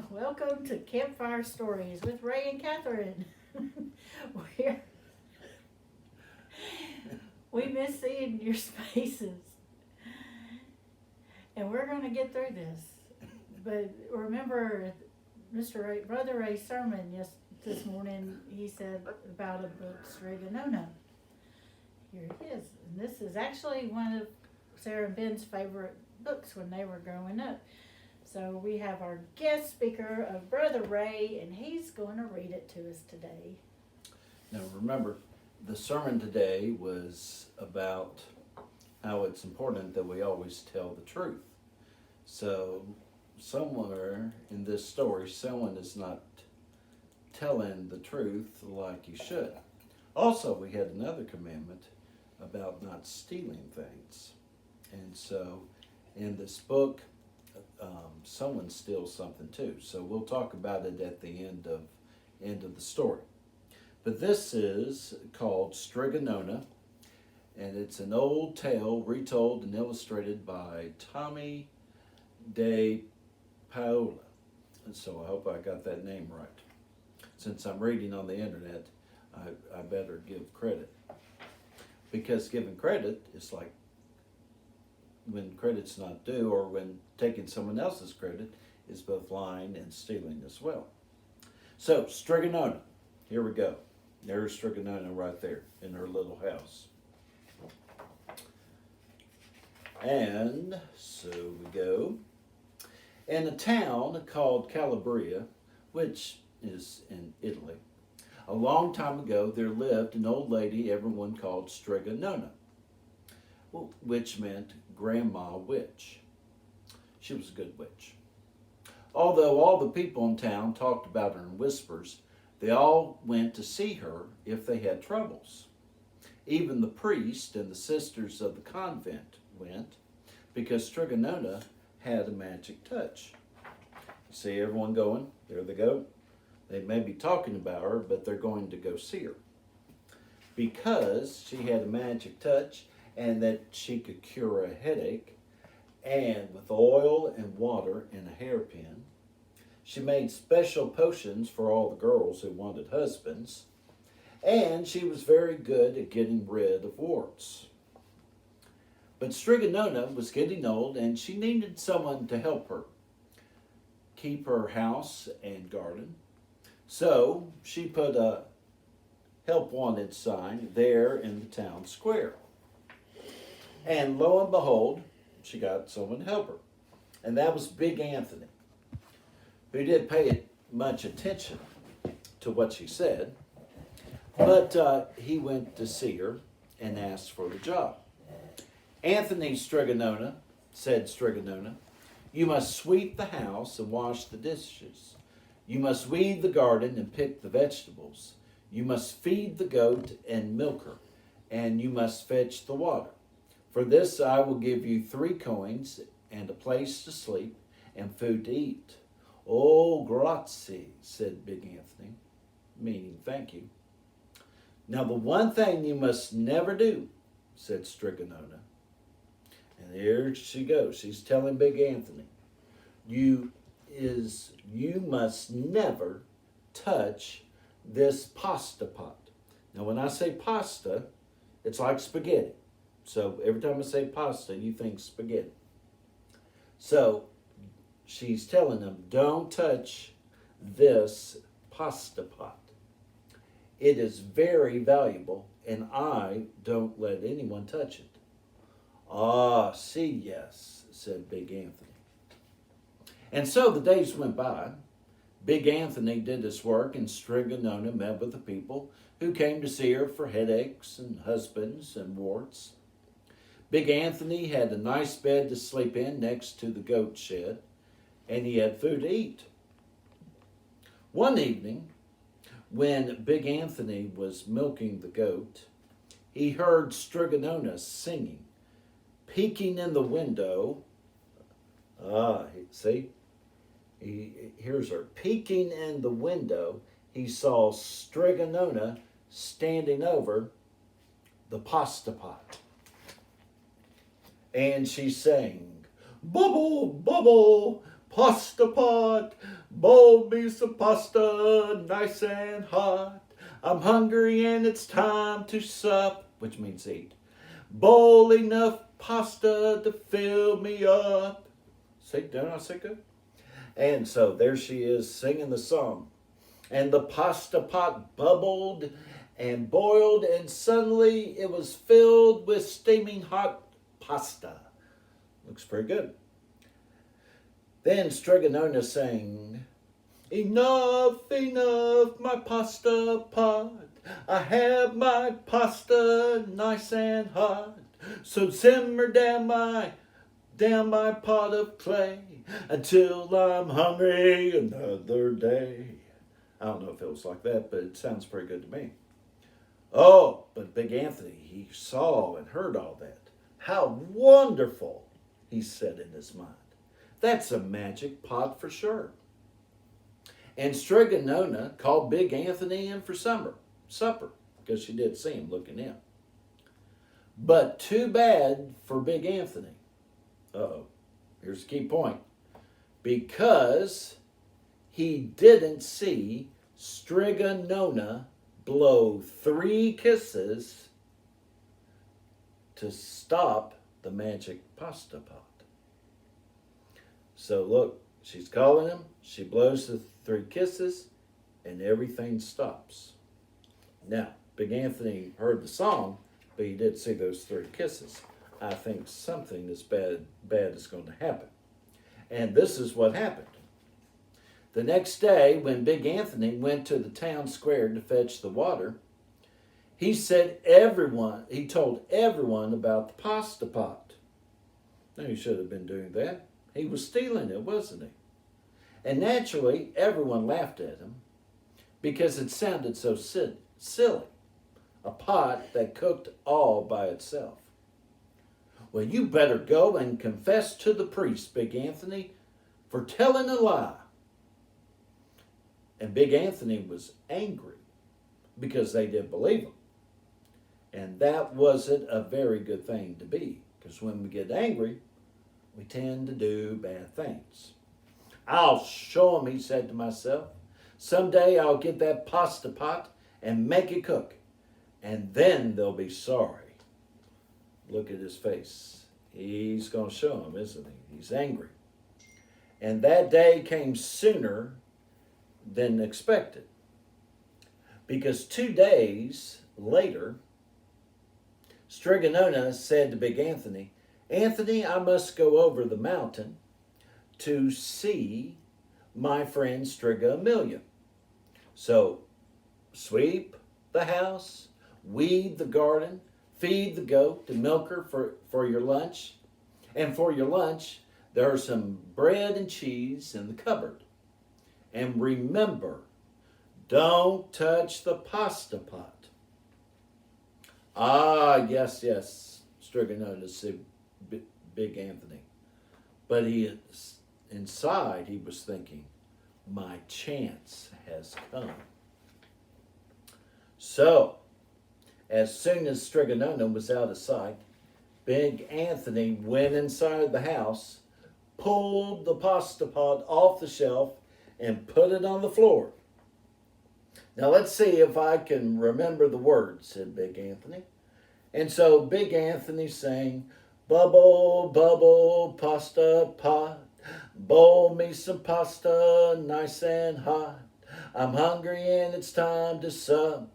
Welcome to Campfire Stories with Ray and Katherine. We're, we miss seeing your faces, and we're going to get through this. But remember, Brother Ray's sermon this morning. He said about a book, Strigonona. Here it is, and this is actually one of Sarah and Ben's favorite books when they were growing up. So we have our guest speaker of Brother Ray, and he's going to read it to us today. Now remember, the sermon today was about how it's important that we always tell the truth. So somewhere in this story, someone is not telling the truth like you should. Also, we had another commandment about not stealing things. And so in this book, someone steals something too. So we'll talk about it at the end of the story. But this is called Strigonona, and it's an old tale retold and illustrated by Tommy de Paola. And so I hope I got that name right. Since I'm reading on the internet, I better give credit. Because giving credit is like when credit's not due, or when taking someone else's credit is both lying and stealing as well. So, Strigonona, here we go. There's Strigonona right there in her little house. And so we go. In a town called Calabria, which is in Italy, a long time ago there lived an old lady everyone called Strigonona, which meant Grandma Witch. She was a good witch. Although all the people in town talked about her in whispers, they all went to see her if they had troubles. Even the priest and the sisters of the convent went, because Strigonona had a magic touch. You see everyone going? There they go. They may be talking about her, but they're going to go see her. Because she had a magic touch, and that she could cure a headache, and with oil and water and a hairpin. She made special potions for all the girls who wanted husbands, and she was very good at getting rid of warts. But Strigonona was getting old, and she needed someone to help her keep her house and garden. So she put a help wanted sign there in the town square. And lo and behold, she got someone to help her. And that was Big Anthony, who didn't pay much attention to what she said. But he went to see her and asked for the job. Anthony Strigonona, said Strigonona, you must sweep the house and wash the dishes. You must weed the garden and pick the vegetables. You must feed the goat and milk her. And you must fetch the water. For this I will give you 3 coins and a place to sleep and food to eat. Oh, grazie, said Big Anthony, meaning thank you. Now the one thing you must never do, said Strigonona. And here she goes. She's telling Big Anthony, you must never touch this pasta pot. Now when I say pasta, it's like spaghetti. So every time I say pasta, you think spaghetti. So she's telling them, don't touch this pasta pot. It is very valuable, and I don't let anyone touch it. Ah, see, yes, said Big Anthony. And so the days went by. Big Anthony did his work, and Strigonona met with the people who came to see her for headaches and husbands and warts. Big Anthony had a nice bed to sleep in next to the goat shed, and he had food to eat. One evening, when Big Anthony was milking the goat, he heard Strigonona singing, peeking in the window. See? He hears her peeking in the window. He saw Strigonona standing over the pasta pot. And she sang, bubble, bubble, Pasta pot, boil me some pasta, nice and hot. I'm hungry and it's time to sup, which means eat. Boil enough pasta to fill me up. See, don't I say good? And so there she is singing the song. And the pasta pot bubbled and boiled, and suddenly it was filled with steaming hot pasta. Looks pretty good. Then Strigonona sang, enough, enough, my pasta pot. I have my pasta nice and hot. So simmer down my pot of clay until I'm hungry another day. I don't know if it was like that, but it sounds pretty good to me. Oh, but Big Anthony, he saw and heard all that. How wonderful, he said in his mind. That's a magic pot for sure. And Strigonona called Big Anthony in for supper, because she did see him looking in. But too bad for Big Anthony. Uh-oh, here's the key point. Because he didn't see Strigonona blow 3 kisses to stop the magic pasta pot. So look, she's calling him, she blows the 3 kisses, and everything stops. Now, Big Anthony heard the song, but he did see those 3 kisses. I think something is bad is going to happen. And this is what happened. The next day, when Big Anthony went to the town square to fetch the water, he told everyone about the pasta pot. Now, he should have been doing that. He was stealing it, wasn't he? And naturally, everyone laughed at him because it sounded so silly. A pot that cooked all by itself. Well, you better go and confess to the priest, Big Anthony, for telling a lie. And Big Anthony was angry because they did believe him. And that wasn't a very good thing to be, because when we get angry, we tend to do bad things. I'll show him, he said to himself. Someday I'll get that pasta pot and make it cook, and then they'll be sorry. Look at his face. He's going to show him, isn't he? He's angry. And that day came sooner than expected. Because 2 days later, Strigonona said to Big Anthony, Anthony, I must go over the mountain to see my friend Striga Amelia. So sweep the house, weed the garden, feed the goat, and milk her for your lunch. And for your lunch, there are some bread and cheese in the cupboard. And remember, don't touch the pasta pot. Ah, yes, Strigonona said Big Anthony. But inside he was thinking, my chance has come. So, as soon as Strigonona was out of sight, Big Anthony went inside the house, pulled the pasta pot off the shelf, and put it on the floor. Now let's see if I can remember the words, said Big Anthony. And so Big Anthony sang, bubble, bubble, pasta pot, boil me some pasta, nice and hot. I'm hungry and it's time to sup.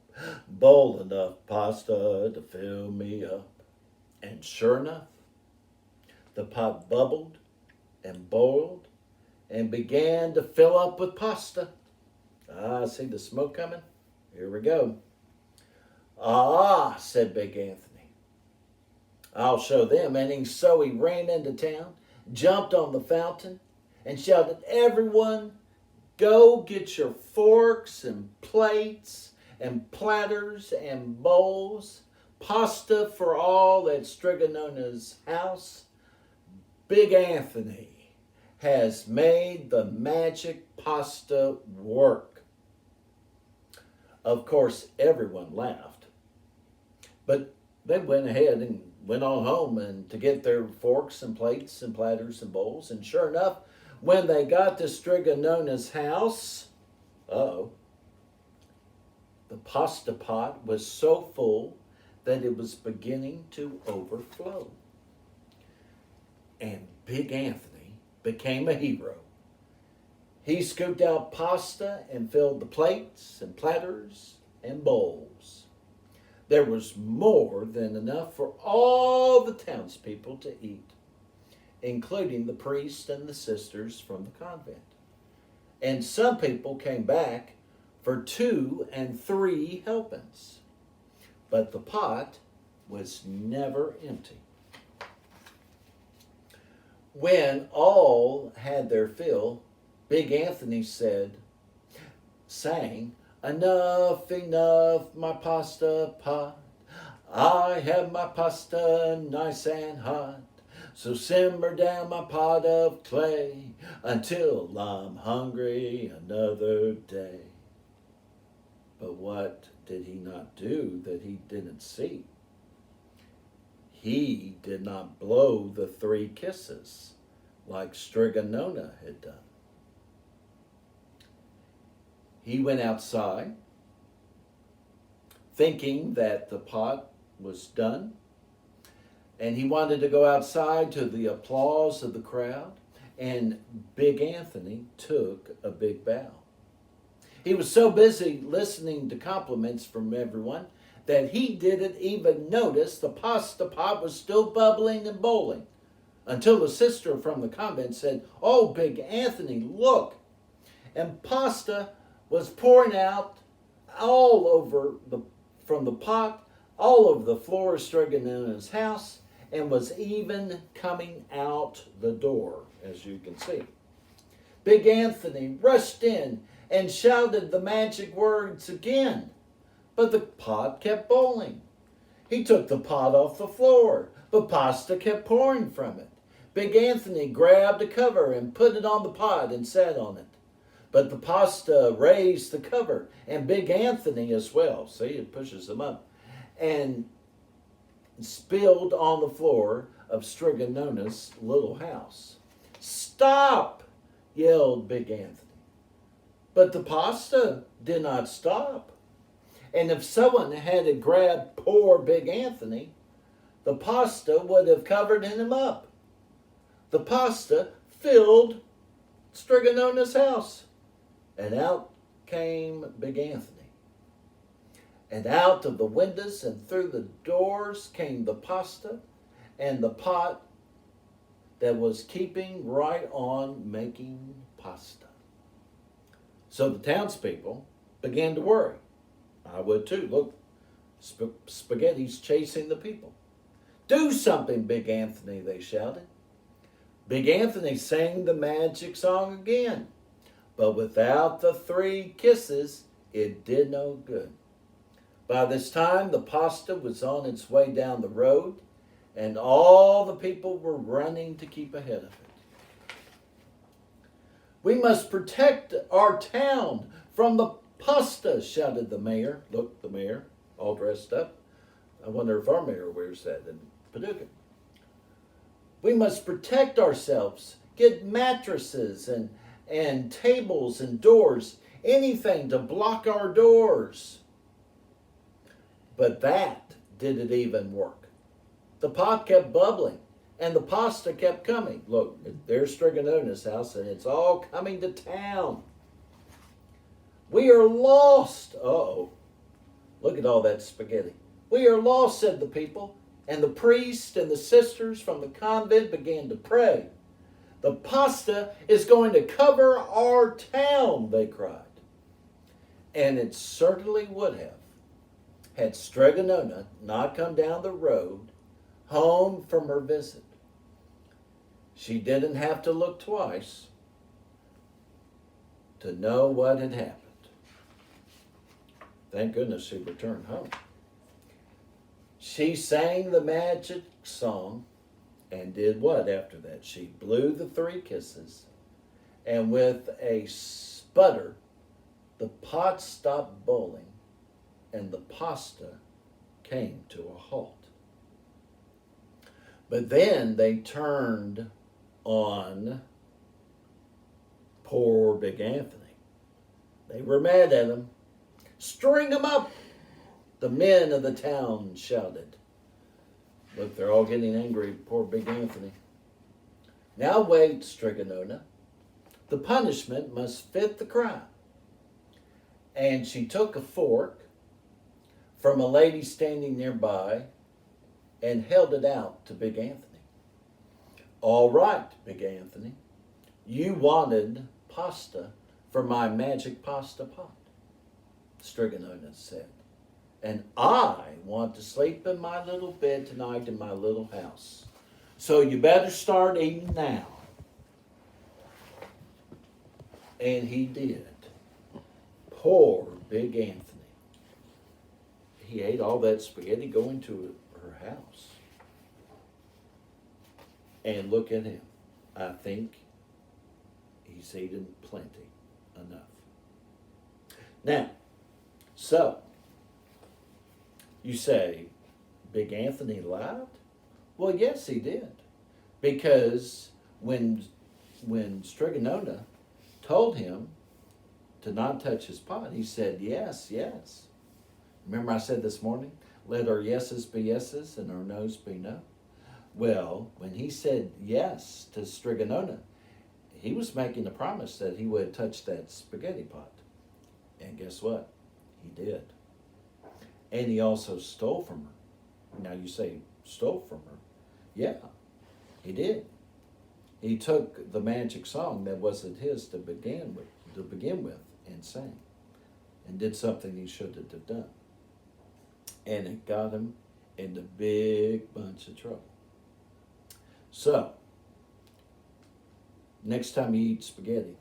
Boil enough pasta to fill me up. And sure enough, the pot bubbled and boiled and began to fill up with pasta. Ah, see the smoke coming? Here we go. Ah, said Big Anthony. I'll show them. And so he ran into town, jumped on the fountain, and shouted, everyone, go get your forks and plates and platters and bowls, pasta for all at Strigonona's house. Big Anthony has made the magic pasta work. Of course, everyone laughed. But they went ahead and went on home and to get their forks and plates and platters and bowls. And sure enough, When they got to Strigonona's house, the pasta pot was so full that it was beginning to overflow. And Big Anthony became a hero. He scooped out pasta and filled the plates and platters and bowls. There was more than enough for all the townspeople to eat, including the priest and the sisters from the convent. And some people came back for 2 and 3 helpings. But the pot was never empty. When all had their fill, Big Anthony sang, "Enough, enough, my pasta pot. I have my pasta nice and hot. So simmer down my pot of clay until I'm hungry another day." But what did he not do that he didn't see? He did not blow the 3 kisses like Strigonona had done. He went outside, thinking that the pot was done, and he wanted to go outside to the applause of the crowd, and Big Anthony took a big bow. He was so busy listening to compliments from everyone that he didn't even notice the pasta pot was still bubbling and boiling, until the sister from the convent said, "Oh, Big Anthony, look!" And pasta was pouring out all over from the pot, all over the floor of Strigonona's house, and was even coming out the door, as you can see. Big Anthony rushed in and shouted the magic words again, but the pot kept boiling. He took the pot off the floor, but pasta kept pouring from it. Big Anthony grabbed a cover and put it on the pot and sat on it. But the pasta raised the cover, and Big Anthony as well. See, it pushes them up. And spilled on the floor of Strigonona's little house. "Stop!" yelled Big Anthony. But the pasta did not stop. And if someone had grabbed poor Big Anthony, the pasta would have covered him up. The pasta filled Strigonona's house. And out came Big Anthony. And out of the windows and through the doors came the pasta and the pot that was keeping right on making pasta. So the townspeople began to worry. I would too. Look, spaghetti's chasing the people. "Do something, Big Anthony," they shouted. Big Anthony sang the magic song again. But without the 3 kisses, it did no good. By this time, the pasta was on its way down the road, and all the people were running to keep ahead of it. "We must protect our town from the pasta," shouted the mayor. Look, the mayor, all dressed up. I wonder if our mayor wears that in Paducah. "We must protect ourselves, get mattresses and tables and doors, anything to block our doors." But that didn't even work. The pot kept bubbling and the pasta kept coming. Look, there's Strigonona's house and it's all coming to town. "We are lost." Uh-oh. Look at all that spaghetti. "We are lost," said the people, and the priest and the sisters from the convent began to pray. "The pasta is going to cover our town," they cried. And it certainly would have, had Strigonona not come down the road home from her visit. She didn't have to look twice to know what had happened. Thank goodness she returned home. She sang the magic song. And did what after that? She blew the 3 kisses, and with a sputter, the pot stopped boiling, and the pasta came to a halt. But then they turned on Poor Big Anthony. They were mad at him. String him up, the men of the town shouted. Look, they're all getting angry at poor Big Anthony. Now wait, Strigonona. The punishment must fit the crime. And she took a fork from a lady standing nearby and held it out to Big Anthony. All right, Big Anthony. You wanted pasta for my magic pasta pot, Strigonona said. And I want to sleep in my little bed tonight in my little house. So you better start eating now. And he did. Poor Big Anthony. He ate all that spaghetti going to her house. And look at him. I think he's eaten plenty, enough. Now, so, you say, Big Anthony lied? Well, yes, he did. Because when Strigonona told him to not touch his pot, he said, yes, yes. Remember I said this morning, let our yeses be yeses and our noes be no? Well, when he said yes to Strigonona, he was making a promise that he would touch that spaghetti pot. And guess what? He did. And he also stole from her. Now you say, stole from her? Yeah, he did. He took the magic song that wasn't his to begin with and sang. And did something he shouldn't have done. And it got him into a big bunch of trouble. So, next time you eat spaghetti,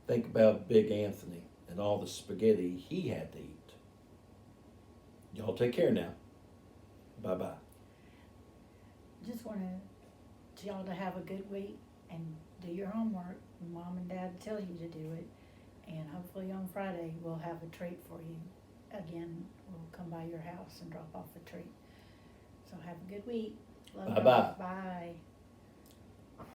think about Big Anthony and all the spaghetti he had to eat. Y'all take care now. Bye-bye. Just wanted y'all to have a good week and do your homework. Mom and Dad tell you to do it. And hopefully on Friday we'll have a treat for you. Again, we'll come by your house and drop off a treat. So have a good week. Love Bye-bye. y'all. Bye.